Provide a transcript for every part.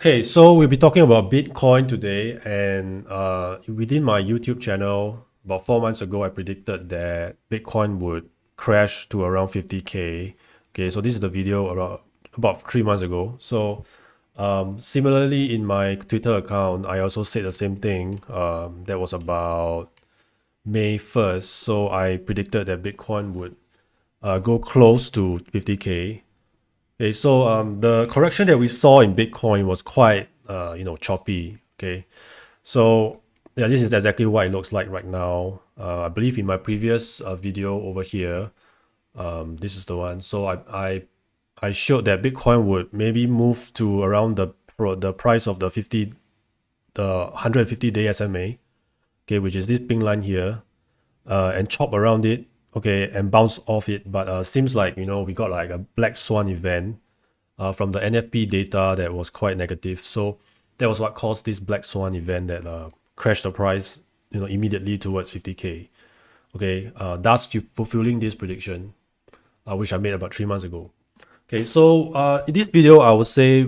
Okay, so we'll be talking about Bitcoin today, and within my YouTube channel, about 4 months ago, I predicted that Bitcoin would crash to around 50K. Okay, so this is the video around about 3 months ago. So similarly, in my Twitter account, I also said the same thing. That was about May 1st. So I predicted that Bitcoin would go close to 50K. Okay, so the correction that we saw in Bitcoin was quite choppy. Okay, so yeah, this is exactly what it looks like right now. I believe in my previous video over here, this is the one. So I showed that Bitcoin would maybe move to around the price of the 150-day SMA. Okay, which is this pink line here, and chop around it. Okay, and bounce off it. But seems like we got like a black swan event from the NFP data that was quite negative. So that was what caused this black swan event that crashed the price, immediately towards 50K. Okay, thus fulfilling this prediction, which I made about 3 months ago. Okay, so in this video, I would say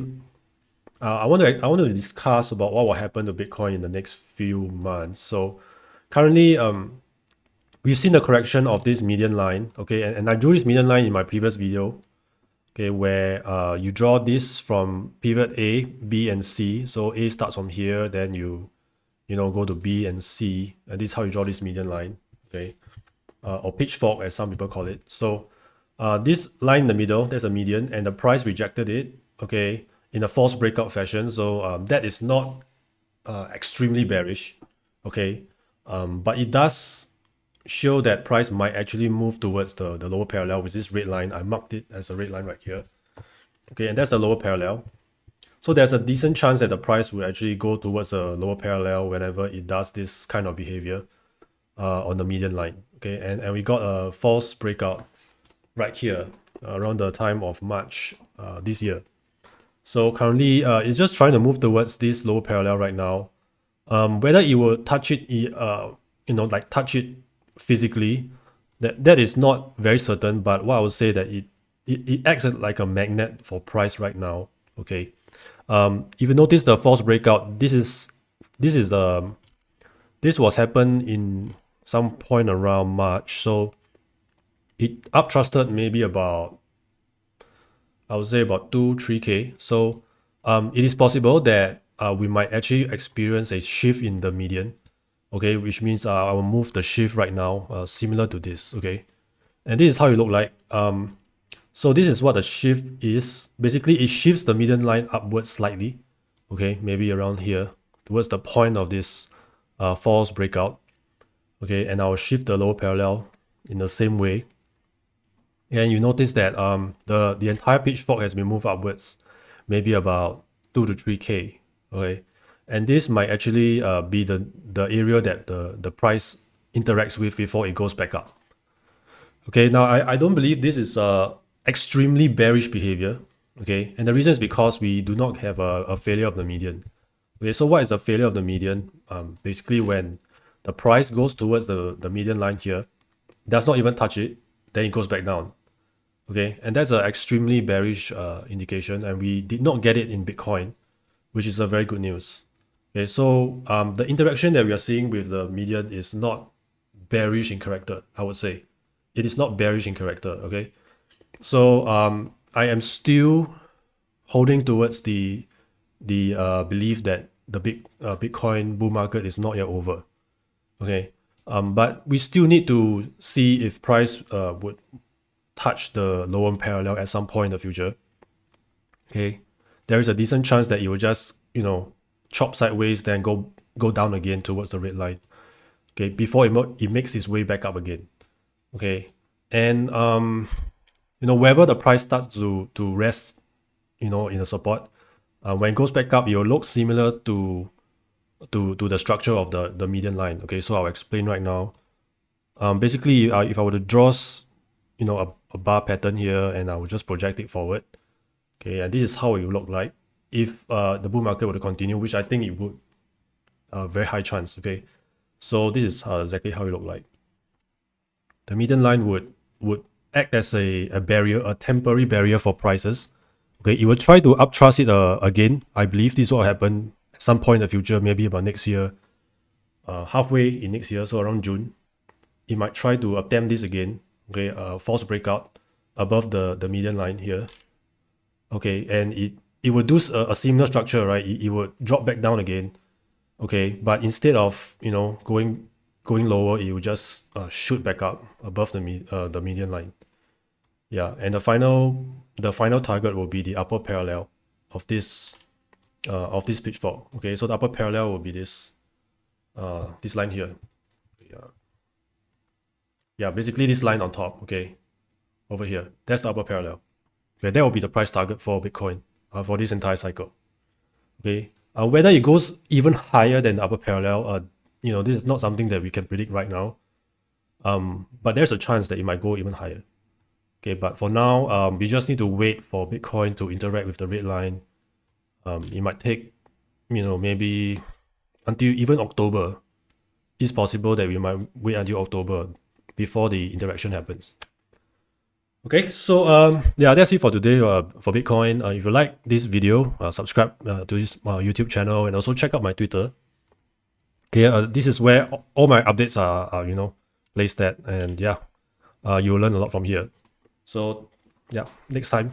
I want to discuss about what will happen to Bitcoin in the next few months. So currently, we've seen the correction of this median line. Okay, and I drew this median line in my previous video. Okay, where you draw this from pivot A, B, and C. So A starts from here, then you go to B and C, and this is how you draw this median line. Okay, or pitchfork as some people call it. So this line in the middle, there's a median, and the price rejected it. Okay, in a false breakout fashion. So that is not extremely bearish. Okay, but it does show that price might actually move towards the lower parallel with this red line. I marked it as a red line right here. Okay, and that's the lower parallel. So there's a decent chance that the price will actually go towards a lower parallel whenever it does this kind of behavior on the median line. Okay, and we got a false breakout right here around the time of March this year. So currently it's just trying to move towards this lower parallel right now. Whether it will touch it, like touch it physically, that is not very certain. But what I would say that it acts like a magnet for price right now. Okay, if you notice the false breakout, this was happened in some point around March. So it uptrusted maybe about, I would say, about 2-3K. So it is possible that we might actually experience a shift in the median. Okay, which means I will move the shift right now, similar to this. Okay, and this is how it look like. So this is what the shift is. Basically, it shifts the median line upwards slightly. Okay, maybe around here towards the point of this false breakout. Okay, and I will shift the lower parallel in the same way. And you notice that the entire pitchfork has been moved upwards, maybe about 2-3K. Okay, and this might actually be the area that the price interacts with before it goes back up. Okay, now I don't believe this is extremely bearish behavior. Okay, and the reason is because we do not have a failure of the median. Okay, so what is a failure of the median? Basically when the price goes towards the median line here, does not even touch it, then it goes back down. Okay, and that's an extremely bearish indication, and we did not get it in Bitcoin, which is a very good news. Okay, so the interaction that we are seeing with the median is not bearish in character, I would say. It is not bearish in character. Okay, so I am still holding towards the belief that the Bitcoin bull market is not yet over. Okay, but we still need to see if price would touch the lower parallel at some point in the future. Okay, there is a decent chance that it will just chop sideways, then go down again towards the red line. Okay, before it makes its way back up again. Okay, and wherever the price starts to rest, in a support, when it goes back up, it will look similar to the structure of the median line. Okay, so I'll explain right now. Basically, if I were to draw a bar pattern here, and I will just project it forward. Okay, and this is how it would look like if the bull market were to continue, which I think it would. Very high chance. Okay, so this is exactly how it look like. The median line would act as a barrier, a temporary barrier for prices. Okay, it will try to uptrust it again. I believe this will happen at some point in the future, maybe about next year, halfway in next year, so around June. It might try to attempt this again. Okay, false breakout above the median line here. Okay, and it would do a similar structure, right? It would drop back down again. Okay, but instead of going lower, it will just shoot back up above the median line. Yeah, and the final target will be the upper parallel of this pitchfork. Okay, so the upper parallel will be this line here. Yeah, basically this line on top. Okay, over here, that's the upper parallel. Okay, that will be the price target for Bitcoin for this entire cycle. Okay, whether it goes even higher than the upper parallel, this is not something that we can predict right now. But there's a chance that it might go even higher. Okay, but for now, we just need to wait for Bitcoin to interact with the red line. It might take, maybe until even October. It's possible that we might wait until October before the interaction happens. Okay, so yeah, that's it for today for Bitcoin. If you like this video, subscribe to this YouTube channel and also check out my Twitter. Okay, this is where all my updates are placed at, and yeah, you'll learn a lot from here. So yeah, next time.